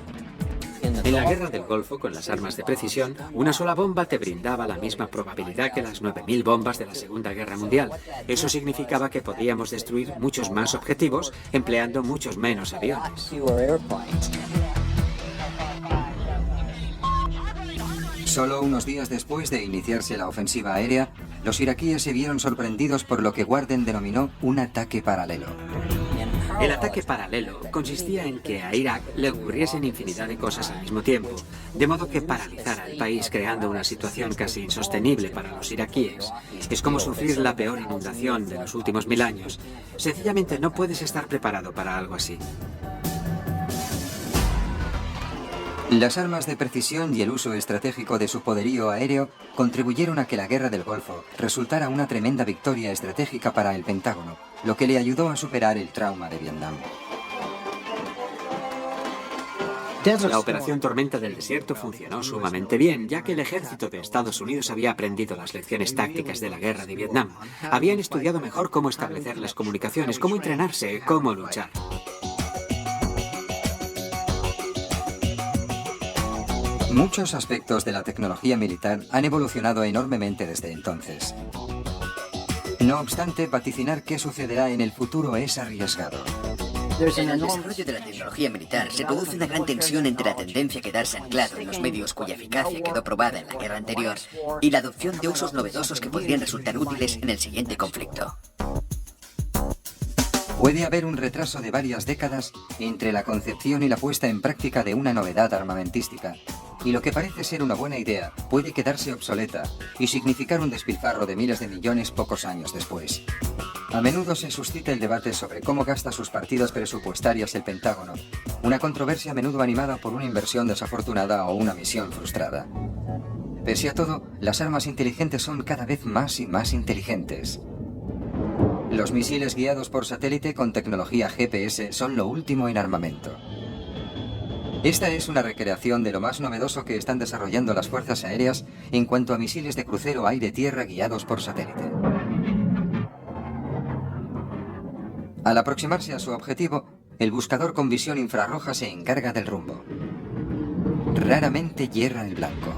En la Guerra del Golfo, con las armas de precisión, una sola bomba te brindaba la misma probabilidad que las 9.000 bombas de la Segunda Guerra Mundial. Eso significaba que podíamos destruir muchos más objetivos empleando muchos menos aviones.
Solo unos días después de iniciarse la ofensiva aérea, los iraquíes se vieron sorprendidos por lo que Warden denominó un ataque paralelo.
El ataque paralelo consistía en que a Irak le ocurriesen infinidad de cosas al mismo tiempo, de modo que paralizara el país creando una situación casi insostenible para los iraquíes. Es como sufrir la peor inundación de los últimos 1000 años. Sencillamente no puedes estar preparado para algo así.
Las armas de precisión y el uso estratégico de su poderío aéreo contribuyeron a que la Guerra del Golfo resultara una tremenda victoria estratégica para el Pentágono, lo que le ayudó a superar el trauma de Vietnam.
La operación Tormenta del Desierto funcionó sumamente bien, ya que el ejército de Estados Unidos había aprendido las lecciones tácticas de la guerra de Vietnam. Habían estudiado mejor cómo establecer las comunicaciones, cómo entrenarse, cómo luchar.
Muchos aspectos de la tecnología militar han evolucionado enormemente desde entonces. No obstante, vaticinar qué sucederá en el futuro es arriesgado.
En el desarrollo de la tecnología militar se produce una gran tensión entre la tendencia a quedarse anclado en los medios cuya eficacia quedó probada en la guerra anterior y la adopción de usos novedosos que podrían resultar útiles en el siguiente conflicto.
Puede haber un retraso de varias décadas entre la concepción y la puesta en práctica de una novedad armamentística, y lo que parece ser una buena idea puede quedarse obsoleta y significar un despilfarro de miles de millones pocos años después. A menudo se suscita el debate sobre cómo gasta sus partidas presupuestarias el Pentágono, una controversia a menudo animada por una inversión desafortunada o una misión frustrada. Pese a todo, las armas inteligentes son cada vez más y más inteligentes. Los misiles guiados por satélite con tecnología GPS son lo último en armamento. Esta es una recreación de lo más novedoso que están desarrollando las fuerzas aéreas en cuanto a misiles de crucero aire-tierra guiados por satélite. Al aproximarse a su objetivo, el buscador con visión infrarroja se encarga del rumbo. Raramente hierra el blanco.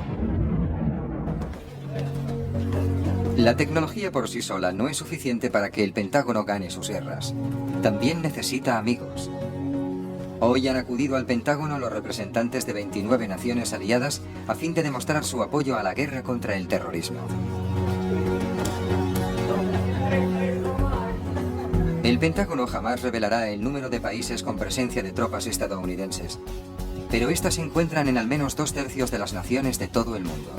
La tecnología por sí sola no es suficiente para que el Pentágono gane sus guerras. También necesita amigos. Hoy han acudido al Pentágono los representantes de 29 naciones aliadas a fin de demostrar su apoyo a la guerra contra el terrorismo. El Pentágono jamás revelará el número de países con presencia de tropas estadounidenses, pero estas se encuentran en al menos 2/3 de las naciones de todo el mundo.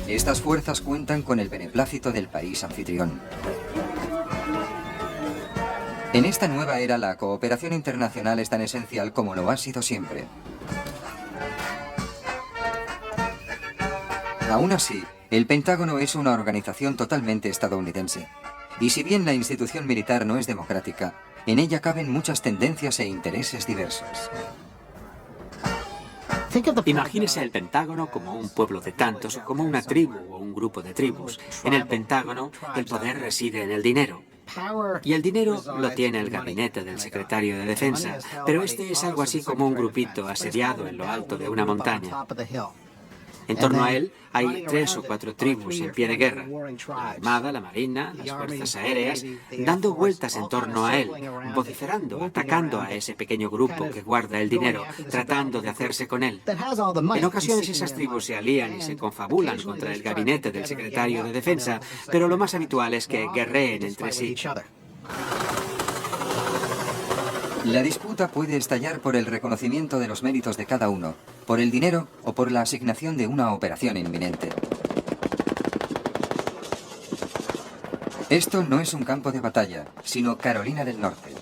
Estas fuerzas cuentan con el beneplácito del país anfitrión. En esta nueva era, la cooperación internacional es tan esencial como lo ha sido siempre. Aún así, el Pentágono es una organización totalmente estadounidense. Y si bien la institución militar no es democrática, en ella caben muchas tendencias e intereses diversos.
Imagínese el Pentágono como un pueblo de tantos o como una tribu o un grupo de tribus. En el Pentágono, el poder reside en el dinero. Y el dinero lo tiene el gabinete del secretario de Defensa, pero este es algo así como un grupito asediado en lo alto de una montaña. En torno a él hay 3 o 4 tribus en pie de guerra, la Armada, la Marina, las Fuerzas Aéreas, dando vueltas en torno a él, vociferando, atacando a ese pequeño grupo que guarda el dinero, tratando de hacerse con él. En ocasiones esas tribus se alían y se confabulan contra el gabinete del secretario de Defensa, pero lo más habitual es que guerreen entre sí.
La disputa puede estallar por el reconocimiento de los méritos de cada uno, por el dinero o por la asignación de una operación inminente. Esto no es un campo de batalla, sino Carolina del Norte.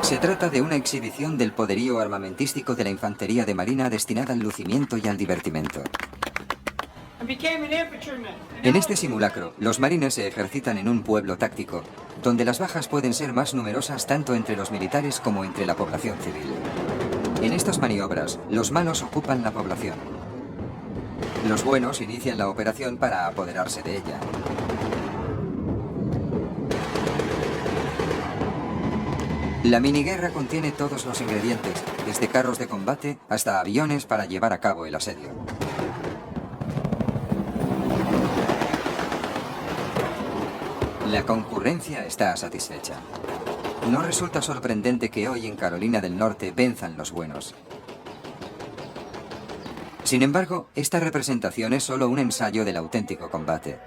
Se trata de una exhibición del poderío armamentístico de la infantería de marina destinada al lucimiento y al divertimento. En este simulacro, los marines se ejercitan en un pueblo táctico, donde las bajas pueden ser más numerosas tanto entre los militares como entre la población civil. En estas maniobras, los malos ocupan la población. Los buenos inician la operación para apoderarse de ella. La miniguerra contiene todos los ingredientes, desde carros de combate hasta aviones para llevar a cabo el asedio. La concurrencia está satisfecha. No resulta sorprendente que hoy en Carolina del Norte venzan los buenos. Sin embargo, esta representación es solo un ensayo del auténtico combate.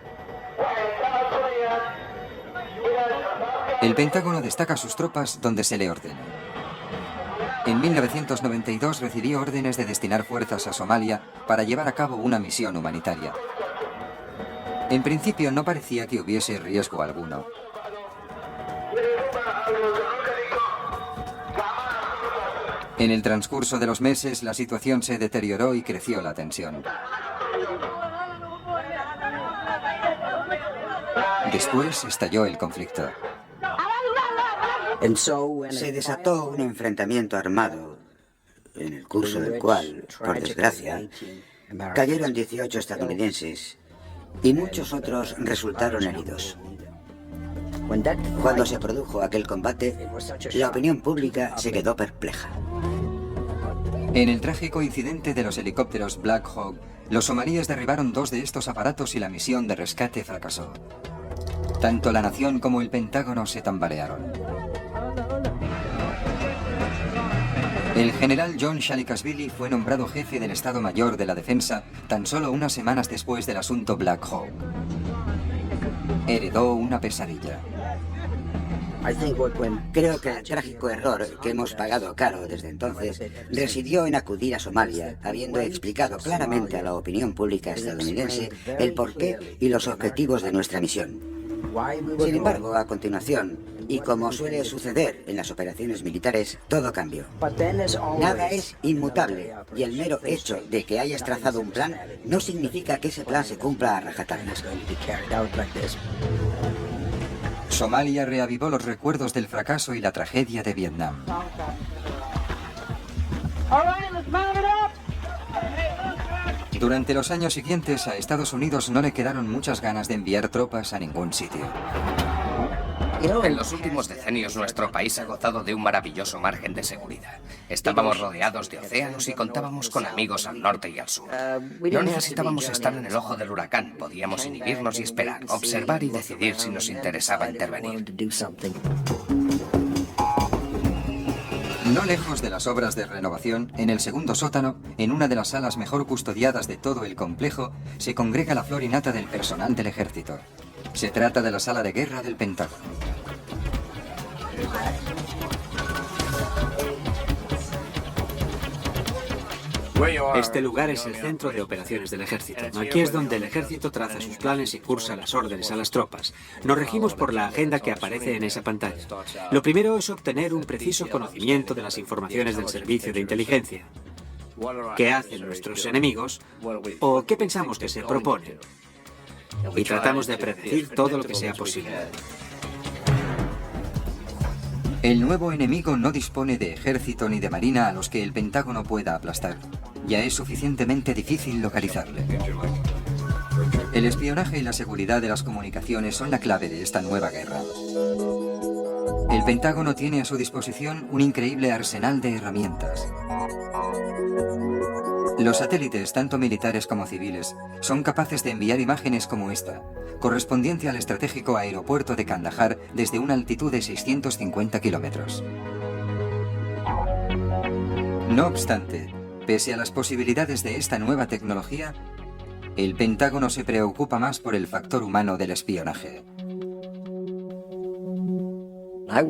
El Pentágono destaca a sus tropas donde se le ordena. En 1992 recibió órdenes de destinar fuerzas a Somalia para llevar a cabo una misión humanitaria. En principio no parecía que hubiese riesgo alguno. En el transcurso de los meses, la situación se deterioró y creció la tensión. Después estalló el conflicto.
Se desató un enfrentamiento armado, en el curso del cual, por desgracia, cayeron 18 estadounidenses y muchos otros resultaron heridos. Cuando se produjo aquel combate, la opinión pública se quedó perpleja.
En el trágico incidente de los helicópteros Black Hawk, los somalíes derribaron 2 de estos aparatos y la misión de rescate fracasó. Tanto la nación como el Pentágono se tambalearon. El general John Shalikashvili fue nombrado jefe del Estado Mayor de la Defensa tan solo unas semanas después del asunto Black Hawk. Heredó una pesadilla.
Creo que el trágico error que hemos pagado caro desde entonces residió en acudir a Somalia, habiendo explicado claramente a la opinión pública estadounidense el porqué y los objetivos de nuestra misión. Sin embargo, a continuación, y como suele suceder en las operaciones militares, todo cambió. Nada es inmutable, y el mero hecho de que hayas trazado un plan no significa que ese plan se cumpla a rajatabla.
Somalia reavivó los recuerdos del fracaso y la tragedia de Vietnam. Durante los años siguientes, a Estados Unidos no le quedaron muchas ganas de enviar tropas a ningún sitio.
En los últimos decenios nuestro país ha gozado de un maravilloso margen de seguridad. Estábamos rodeados de océanos y contábamos con amigos al norte y al sur. No necesitábamos estar en el ojo del huracán, podíamos inhibirnos y esperar, observar y decidir si nos interesaba intervenir.
No lejos de las obras de renovación, en el segundo sótano, en una de las salas mejor custodiadas de todo el complejo, se congrega la flor y nata del personal del ejército. Se trata de la sala de guerra del Pentágono.
Este lugar es el centro de operaciones del ejército. Aquí es donde el ejército traza sus planes y cursa las órdenes a las tropas. Nos regimos por la agenda que aparece en esa pantalla. Lo primero es obtener un preciso conocimiento de las informaciones del servicio de inteligencia. ¿Qué hacen nuestros enemigos? ¿O qué pensamos que se proponen? Y tratamos de predecir todo lo que sea posible.
El nuevo enemigo no dispone de ejército ni de marina a los que el Pentágono pueda aplastar. Ya es suficientemente difícil localizarle. El espionaje y la seguridad de las comunicaciones son la clave de esta nueva guerra. El Pentágono tiene a su disposición un increíble arsenal de herramientas. Los satélites, tanto militares como civiles, son capaces de enviar imágenes como esta, correspondiente al estratégico aeropuerto de Kandahar desde una altitud de 650 kilómetros. No obstante, pese a las posibilidades de esta nueva tecnología, el Pentágono se preocupa más por el factor humano del espionaje.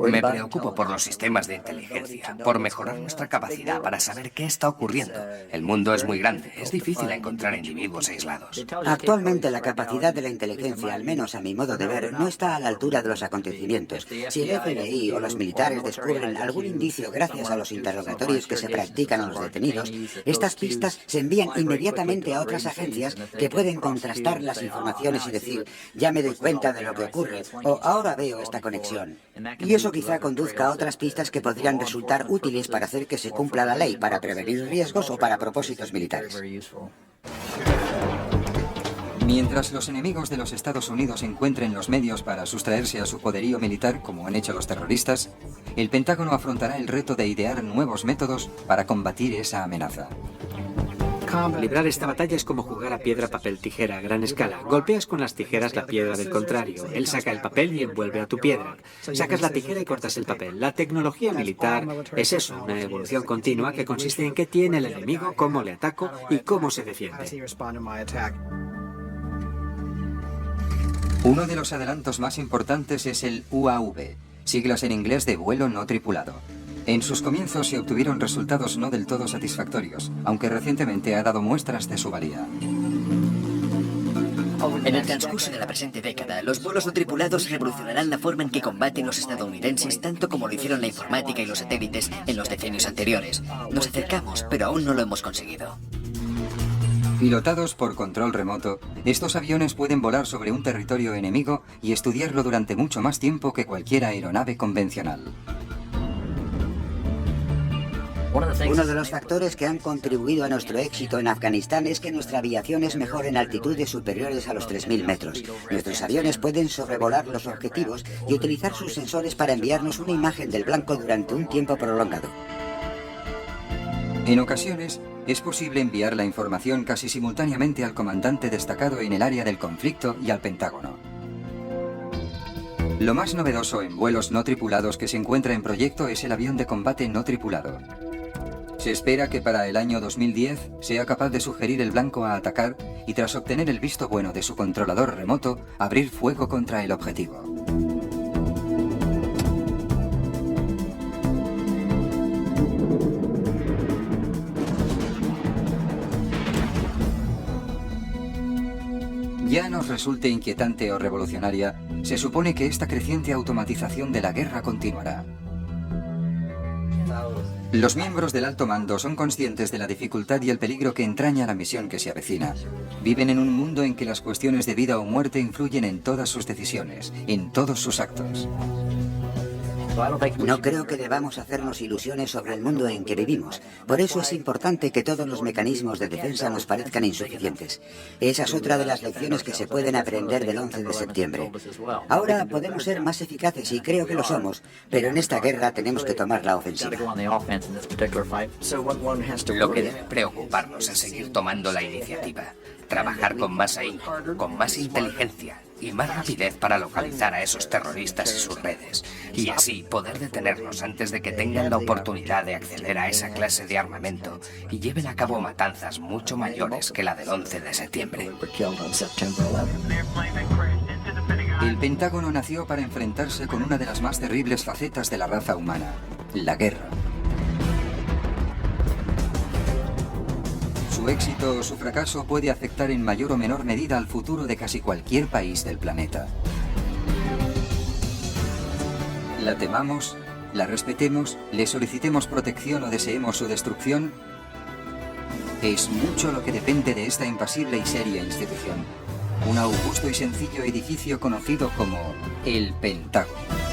Me preocupo por los sistemas de inteligencia, por mejorar nuestra capacidad para saber qué está ocurriendo. El mundo es muy grande, es difícil encontrar individuos aislados.
Actualmente la capacidad de la inteligencia, al menos a mi modo de ver, no está a la altura de los acontecimientos. Si el FBI o los militares descubren algún indicio gracias a los interrogatorios que se practican a los detenidos, estas pistas se envían inmediatamente a otras agencias que pueden contrastar las informaciones y decir, ya me doy cuenta de lo que ocurre, o ahora veo esta conexión. Y eso quizá conduzca a otras pistas que podrían resultar útiles para hacer que se cumpla la ley, para prevenir riesgos o para propósitos militares.
Mientras los enemigos de los Estados Unidos encuentren los medios para sustraerse a su poderío militar, como han hecho los terroristas, el Pentágono afrontará el reto de idear nuevos métodos para combatir esa amenaza.
Librar esta batalla es como jugar a piedra, papel, tijera a gran escala. Golpeas con las tijeras la piedra del contrario. Él saca el papel y envuelve a tu piedra. Sacas la tijera y cortas el papel. La tecnología militar es eso, una evolución continua que consiste en qué tiene el enemigo, cómo le ataco y cómo se defiende.
Uno de los adelantos más importantes es el UAV, siglas en inglés de vuelo no tripulado. En sus comienzos se obtuvieron resultados no del todo satisfactorios, aunque recientemente ha dado muestras de su valía.
En el transcurso de la presente década, los vuelos no tripulados revolucionarán la forma en que combaten los estadounidenses, tanto como lo hicieron la informática y los satélites en los decenios anteriores. Nos acercamos, pero aún no lo hemos conseguido.
Pilotados por control remoto, estos aviones pueden volar sobre un territorio enemigo y estudiarlo durante mucho más tiempo que cualquier aeronave convencional.
Uno de los factores que han contribuido a nuestro éxito en Afganistán es que nuestra aviación es mejor en altitudes superiores a los 3.000 metros. Nuestros aviones pueden sobrevolar los objetivos y utilizar sus sensores para enviarnos una imagen del blanco durante un tiempo prolongado.
En ocasiones, es posible enviar la información casi simultáneamente al comandante destacado en el área del conflicto y al Pentágono. Lo más novedoso en vuelos no tripulados que se encuentra en proyecto es el avión de combate no tripulado. Se espera que para el año 2010 sea capaz de sugerir el blanco a atacar y tras obtener el visto bueno de su controlador remoto, abrir fuego contra el objetivo. Ya nos resulte inquietante o revolucionaria, se supone que esta creciente automatización de la guerra continuará. Los miembros del alto mando son conscientes de la dificultad y el peligro que entraña la misión que se avecina. Viven en un mundo en que las cuestiones de vida o muerte influyen en todas sus decisiones, en todos sus actos.
No creo que debamos hacernos ilusiones sobre el mundo en que vivimos. Por eso es importante que todos los mecanismos de defensa nos parezcan insuficientes. Esa es otra de las lecciones que se pueden aprender del 11 de septiembre. Ahora podemos ser más eficaces y creo que lo somos, pero en esta guerra tenemos que tomar la ofensiva.
Lo que debe preocuparnos es seguir tomando la iniciativa, trabajar con más ahínco, con más inteligencia y más rapidez para localizar a esos terroristas y sus redes, y así poder detenerlos antes de que tengan la oportunidad de acceder a esa clase de armamento y lleven a cabo matanzas mucho mayores que la del 11 de septiembre.
El Pentágono nació para enfrentarse con una de las más terribles facetas de la raza humana, la guerra. Su éxito o su fracaso puede afectar en mayor o menor medida al futuro de casi cualquier país del planeta. La temamos, la respetemos, le solicitemos protección o deseemos su destrucción. Es mucho lo que depende de esta impasible y seria institución. Un augusto y sencillo edificio conocido como el Pentágono.